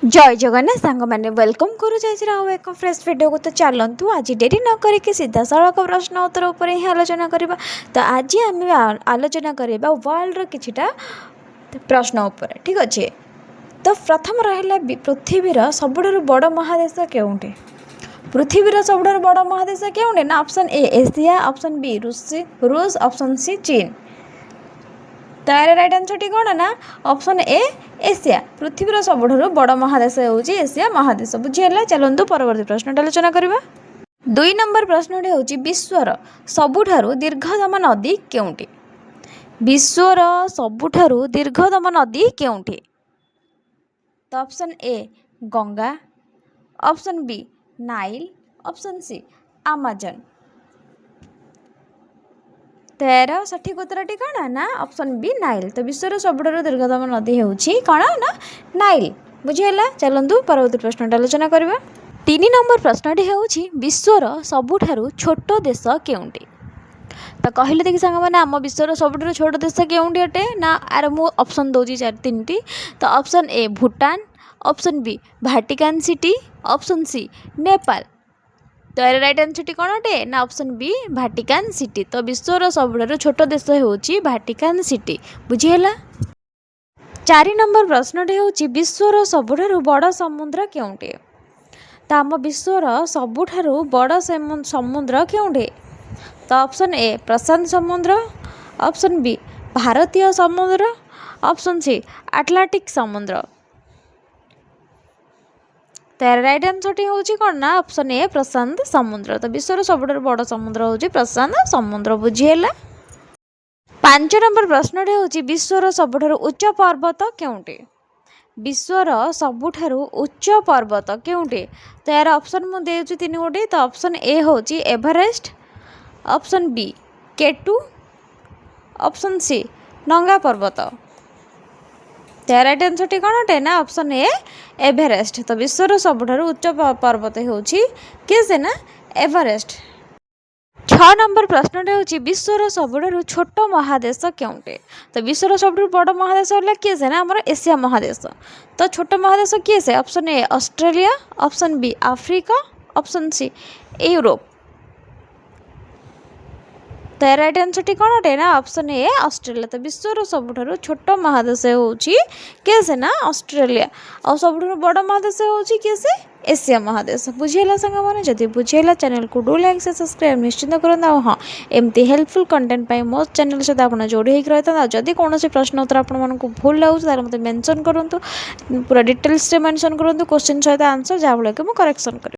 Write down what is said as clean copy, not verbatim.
जय जगन्नाथ सांग मैंने वेलकम करू एक फ्रेश वीडियो को। तो चलतु आज डेरी न करके सीधा सड़क प्रश्न उत्तर उपर ही आलोचना करवा। तो आज आम आलोचना करवा वर्ल्ड किछिटा प्रश्न उपर, ठीक अच्छे। तो प्रथम रहा पृथ्वीर सबुठ बड़ महादेश केउंटे? पृथ्वीर सबुठ बड़ महादेश केउंटे ना? Option A Asia, option B रूस, ऑप्शन सी चीन। तार राइट आंसर टी कौन ना? Option A Asia. पृथ्वीर सबुठ बड़ महादेश होउची एशिया महादेश। बुझीगला? चलतु परवर्ती प्रश्न आलोचना करवा। 2 नंबर प्रश्न होउची विश्वर सबुठारु दीर्घतम नदी केउंटी? विश्वर सबुठारु दीर्घतम नदी केउंटी? तो option A Ganga, option B Nile, option C Amazon. तेरा सठिक उत्तरटी कौन ना? Option B Nile. तो विश्वर सबुठारु दीर्घतम नदी होउची कौन ना? नाइल। बुझीगला? चलतु परवर्ती प्रश्न आलोचना करवा। 3 नंबर प्रश्नटी होउची विश्वर सबुठारु छोट देश केउंटी? तो कहले देखि सांग माने आम विश्वर सबुठारु छोट देश केउंटी अटे ना? आर मु ऑप्शन दोजी 3टी। तो option A Bhutan, option B Vatican City, option C Nepal. तो यार राइट आंसर टी कौन अटे ना? Option B Vatican City. तो विश्वर सबुठारु छोट देश होउची वाटिकन सिटी। बुझीगला? 4 नंबर प्रश्नटी होउची विश्वर सबुठारु बड़ समुद्र केउंटे? तो आम विश्वर सबुठारु बड़ समुद्र केउंटे? तो ऑप्शन ए प्रशांत समुद्र, ऑप्शन बी भारतीय समुद्र, ऑप्शन सी अटलांटिक समुद्र। तार राइट आंसर टी होउची कौन ना? ऑप्शन ए प्रशांत समुद्र। तो विश्वर सबुठारु बड़ समुद्र होउची प्रशांत समुद्र। बुझीगला? 5 नंबर प्रश्न होउची विश्वर सबुठारु उच्च पर्वत केउंटे? विश्वर सबुठारु उच्च पर्वत केउंटे? तो यार ऑप्शन मु देउची 3 गोटी। तो ऑप्शन ए होउची Everest, option B K two, option C Nanga Parbat. तो राइट आंसर टी कौन अटे ना? Option A Everest. तो विश्वर सबुठारु उच्च पर्वत होउची के से ना? एवरेस्ट। 6 नंबर प्रश्न होउची विश्वर सबुठारु छोट महादेश केउंटे? तो विश्वर सबुठारु बड़ महादेश होला के से ना? हमर एशिया महादेश। तो छोट महादेश के से? Option A Australia, option B Africa, option C Europe. तो राइट आंसर टी कौन अटे ना? Option A Australia. तो विश्वर सबुठारु छोट महादेश होउची के से ना? ऑस्ट्रेलिया। और सबुठारु बड़ महादेश होउची के से? एशिया महादेश। बुझीगला सांग माने? जदि बुझीगला चैनल को डू लाइक से सब्सक्राइब निश्चित करना। हाँ, एमती हेल्पफुल कंटेंट पाई मो चैनल सहित आप जोड़ी होकर रहता। जदि कौन प्रश्न उत्तर आपको भूल लगे मत मेंशन करूँ, पूरा डिटेल्स मेंशन करूँ क्वेश्चन सहित आंसर, जहाँ कि करेक्शन करें।